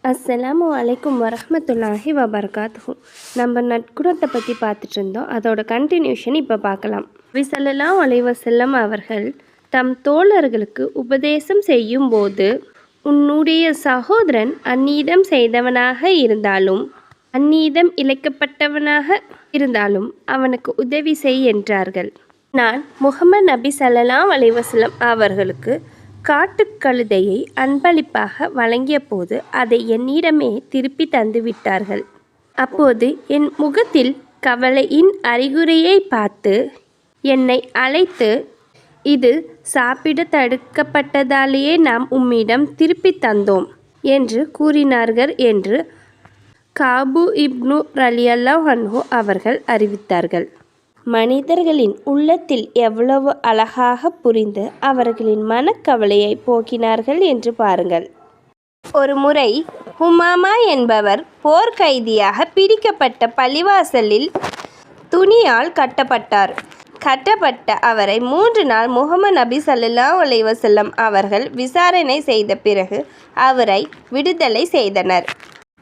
அஸ்ஸலாமு அலைக்கும் வரஹ்மத்துல்லாஹி வபரகாத்துஹு. நம்ம நட்குணத்தை பற்றி பார்த்துட்டு இருந்தோம். அதோட கண்டினியூஷன் இப்போ பார்க்கலாம். நபி ஸல்லல்லாஹு அலைஹி வஸல்லம் அவர்கள் தம் தோழர்களுக்கு உபதேசம் செய்யும் போது, உன்னுடைய சகோதரன் அந்நீதம் செய்தவனாக இருந்தாலும் அந்நீதம் இழைக்கப்பட்டவனாக இருந்தாலும் அவனுக்கு உதவி செய் என்றார்கள். நான் முஹம்மது நபி ஸல்லல்லாஹு அலைஹி வஸல்லம் அவர்களுக்கு காட்டுக்கழுதையை அன்பளிப்பாக வழங்கிய போது அதை என்னிடமே திருப்பி தந்துவிட்டார்கள். அப்போது என் முகத்தில் கவலையின் அறிகுறியை பார்த்து என்னை அழைத்து, இது சாப்பிட தடுக்கப்பட்டதாலேயே நாம் உம்மிடம் திருப்பி தந்தோம் என்று கூறினார்கள் என்று காபு இப்னு ரலியல்லாஹு அன்ஹு அவர்கள் அறிவித்தார்கள். மனிதர்களின் உள்ளத்தில் எவ்வளவு அழகாக புரிந்து அவர்களின் மனக்கவலையை போக்கினார்கள் என்று பாருங்கள். ஒரு முறை ஹுமாமா என்பவர் போர்க்கைதியாக பிடிக்கப்பட்ட பள்ளிவாசலில் துணியால் கட்டப்பட்ட அவரை 3 நாள் முஹம்மது நபி ஸல்லல்லாஹு அலைஹி வஸல்லம் அவர்கள் விசாரணை செய்த பிறகு அவரை விடுதலை செய்தனர்.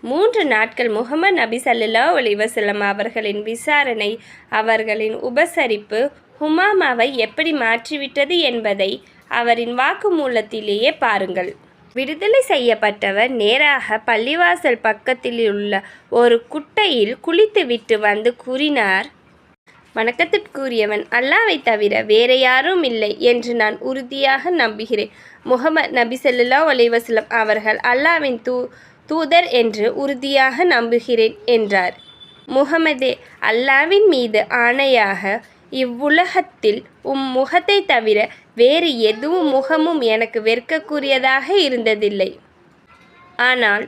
3 நாட்கள் முஹம்மது நபி ஸல்லல்லாஹு அலைஹி வஸல்லம் அவர்களின் விசாரணை, அவர்களின் உபசரிப்பு ஹுமாமாவை எப்படி மாற்றிவிட்டது என்பதை அவரின் வாக்குமூலத்திலேயே பாருங்கள். விடுதலை செய்யப்பட்டவர் நேராக பள்ளிவாசல் பக்கத்திலுள்ள ஒரு குட்டையில் குளித்துவிட்டு வந்து கூறினார், வணக்கத்திற்குரியவன் அல்லாஹ்வை தவிர வேறு யாரும் இல்லை என்று நான் உறுதியாக நம்புகிறேன். முஹம்மது நபி ஸல்லல்லாஹு அலைஹி வஸல்லம் அவர்கள் அல்லாஹ்வின் தூதர் என்று உறுதியாக நம்புகிறேன் என்றார். முஹம்மதே, அல்லாஹ்வின் மீது ஆணையாக இவ்வுலகத்தில் முகத்தை தவிர வேறு எதுவும் முகமும் எனக்கு வெறுக்கக்கூடியதாக இருந்ததில்லை. ஆனால்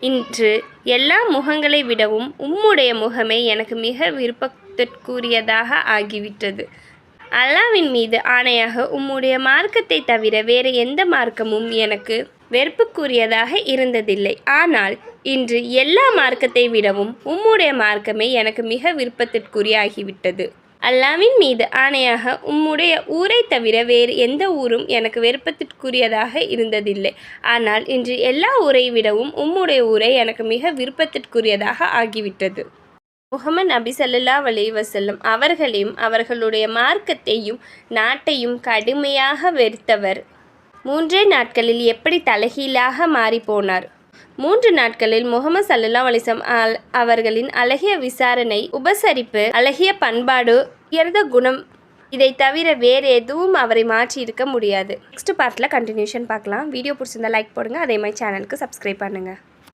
இன்று எல்லா முகங்களை விடவும் உம்முடைய முகமே எனக்கு மிக விருப்பத்திற்குரியதாக ஆகிவிட்டது. அல்லாஹ்வின் மீது ஆணையாக உம்முடைய மார்க்கத்தை தவிர வேறு எந்த மார்க்கமும் எனக்கு வெறுப்புக்குரியதாக இருந்ததில்லை. ஆனால் இன்று எல்லா மார்க்கத்தை விடவும் உம்முடைய மார்க்கமே எனக்கு மிக விருப்பத்திற்குரிய ஆகிவிட்டது. அல்லாஹ்வின் மீது ஆணையாக உம்முடைய ஊரை தவிர வேறு எந்த ஊரும் எனக்கு விருப்பத்திற்குரியதாக இருந்ததில்லை. ஆனால் இன்று எல்லா ஊரை விடவும் உம்முடைய ஊரை எனக்கு மிக விருப்பத்திற்குரியதாக ஆகிவிட்டது. முஹம்மது நபி ஸல்லல்லாஹு அலைஹி வஸல்லம் அவர்களையும் அவர்களுடைய மார்க்கத்தையும் நாட்டையும் கடுமையாக வெறுத்தவர் 3 நாட்களில் எப்படி தலைகீழாக மாறிப்போனார். 3 நாட்களில் முஹம்மது ஸல்லல்லாஹு அலைஹி வஸல்லம் அவர்களின் அழகிய விசாரணை, உபசரிப்பு, அழகிய பண்பாடு, உயர்ந்த குணம், இதை தவிர வேறு எதுவும் அவரை மாற்றி இருக்க முடியாது. நெக்ஸ்ட் பார்ட்டில் கண்டினியூஷன் பார்க்கலாம். வீடியோ பிடிச்சிருந்தா லைக் போடுங்க. அதே மாதிரி சேனலுக்கு சப்ஸ்கிரைப் பண்ணுங்கள்.